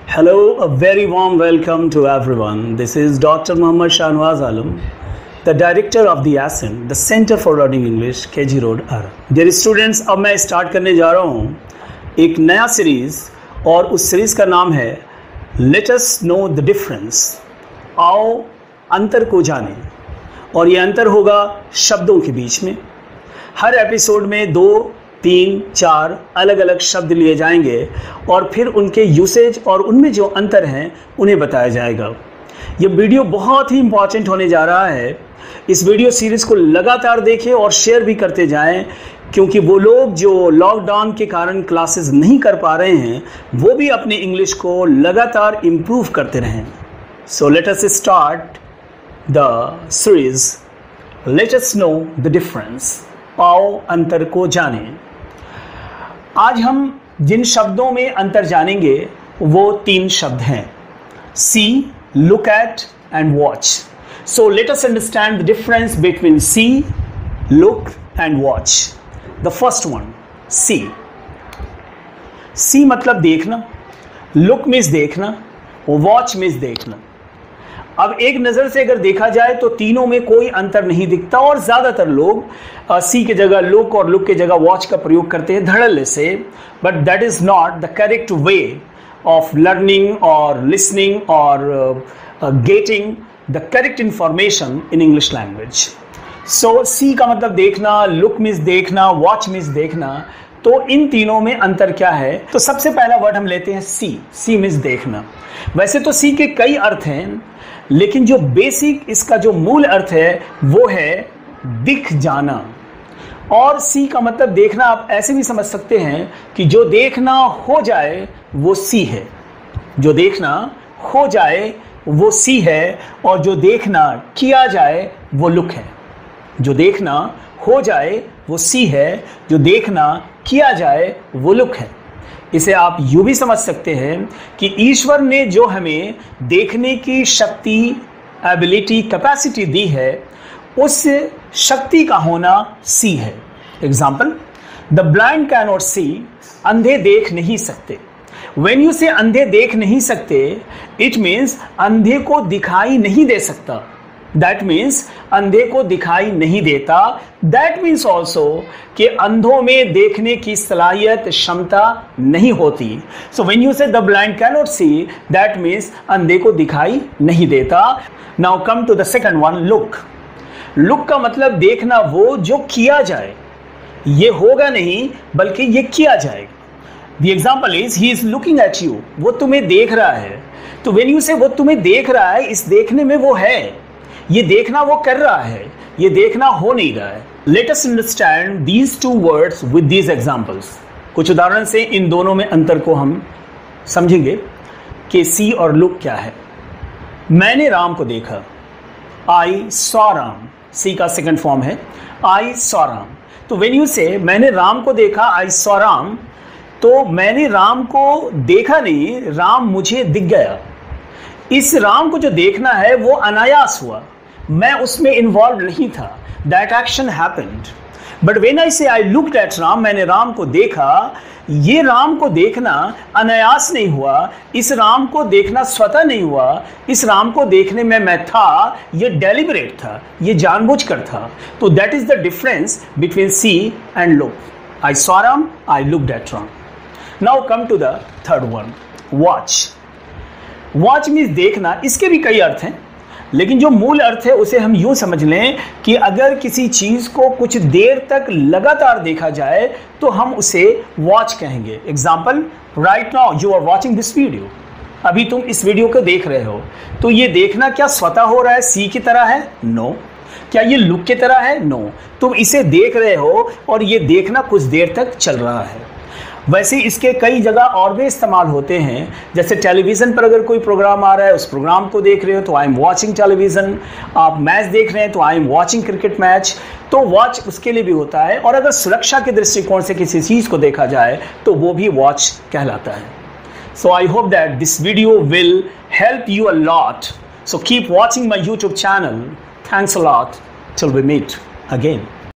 Hello, a very warm welcome to everyone. This is Dr. Muhammad Shahnawaz Alam, the director of the ASIN, the Center for Learning English, KG Road, Ara. Dear students, अब मैं start करने जा रहा हूँ एक नया series और उस सीरीज़ का नाम है Let us know the difference. आओ अंतर को जानें। और ये अंतर होगा शब्दों के बीच में। हर एपिसोड में 2, 3, 4 अलग अलग शब्द लिए जाएंगे और फिर उनके यूसेज और उनमें जो अंतर हैं उन्हें बताया जाएगा। ये वीडियो बहुत ही इंपॉर्टेंट होने जा रहा है। इस वीडियो सीरीज़ को लगातार देखें और शेयर भी करते जाएं, क्योंकि वो लोग जो लॉकडाउन के कारण क्लासेस नहीं कर पा रहे हैं वो भी अपनी इंग्लिश को लगातार इम्प्रूव करते रहें। सो let us start the series let us know the difference. आओ अंतर को जानें। आज हम जिन शब्दों में अंतर जानेंगे वो 3 शब्द हैं, see, look at and watch. So let us understand the difference between see, look and watch. The first one, see. See मतलब देखना, लुक मीन्स देखना, वॉच मीन्स देखना। अब एक नज़र से अगर देखा जाए तो तीनों में कोई अंतर नहीं दिखता और ज़्यादातर लोग सी की जगह लुक और लुक की जगह वॉच का प्रयोग करते हैं धड़ल्ले से, but that is not the correct way of learning or listening or getting the correct information in English language. So see का मतलब देखना, लुक मीन्स देखना, वॉच मीन्स देखना। तो इन तीनों में अंतर क्या है? तो सबसे पहला वर्ड हम लेते हैं सी। सी मीन्स देखना। वैसे तो सी के कई अर्थ हैं, लेकिन जो बेसिक इसका जो मूल अर्थ है वो है दिख जाना। और सी का मतलब देखना आप ऐसे भी समझ सकते हैं कि जो देखना हो जाए वो सी है। जो देखना हो जाए वो सी है और जो देखना किया जाए वो लुक है। जो देखना हो जाए वो सी है, जो देखना किया जाए वो लुक है। इसे आप यूँ भी समझ सकते हैं कि ईश्वर ने जो हमें देखने की शक्ति, एबिलिटी, कैपेसिटी दी है, उस शक्ति का होना सी है। Example, the blind can not see, अंधे देख नहीं सकते। व्हेन यू से अंधे देख नहीं सकते, इट मीन्स अंधे को दिखाई नहीं दे सकता। दैट मीन्स अंधे को दिखाई नहीं देता। दैट मीन्स ऑल्सो कि अंधों में देखने की सलाहियत, क्षमता नहीं होती। So when you say the blind can not see, that means अंधे को दिखाई नहीं देता। Now come to the second one, look. Look का मतलब देखना वो जो किया जाए। ये होगा नहीं बल्कि ये किया जाएगा। The example is he is looking at you, वो तुम्हें देख रहा है। तो व्हेन यू से वो तुम्हें देख रहा है, इस देखने में वो है, ये देखना वो कर रहा है, ये देखना हो नहीं रहा है। Late us understand these 2 words with these examples. कुछ उदाहरण से इन दोनों में अंतर को हम समझेंगे कि सी और लुक क्या है। मैंने राम को देखा, आई सॉ राम। सी का सेकंड फॉर्म है आई सॉ राम। तो व्हेन यू से मैंने राम को देखा, आई सॉ राम, तो मैंने राम को देखा नहीं, राम मुझे दिख गया। इस राम को जो देखना है वो अनायास हुआ, मैं उसमें इन्वॉल्व नहीं था। That action happened. But when I से आई लुक्ड एट राम, मैंने राम को देखा, ये राम को देखना अनायास नहीं हुआ, इस राम को देखना स्वतः नहीं हुआ, इस राम को देखने में मैं था, ये डेलिबरेट था, ये जानबूझकर था। तो that is the difference between see and look. I saw Ram, I looked at Ram. Now come to the third one, watch. Watch means देखना। इसके भी कई अर्थ हैं, लेकिन जो मूल अर्थ है उसे हम यूं समझ लें कि अगर किसी चीज़ को कुछ देर तक लगातार देखा जाए तो हम उसे वॉच कहेंगे। Example, right now you are watching this video. अभी तुम इस वीडियो को देख रहे हो। तो ये देखना क्या स्वतः हो रहा है, सी की तरह है? नो। क्या ये लुक की तरह है? नो। तुम इसे देख रहे हो और ये देखना कुछ देर तक चल रहा है। वैसे इसके कई जगह और भी इस्तेमाल होते हैं, जैसे टेलीविज़न पर अगर कोई प्रोग्राम आ रहा है, उस प्रोग्राम को देख रहे हो तो आई एम वॉचिंग टेलीविज़न। आप मैच देख रहे हैं तो I am watching cricket match. तो वॉच उसके लिए भी होता है। और अगर सुरक्षा के दृष्टिकोण से किसी चीज़ को देखा जाए तो वो भी वॉच कहलाता है। So I hope that this video will help you a lot. So keep watching my YouTube channel. Thanks a lot. Till we meet again.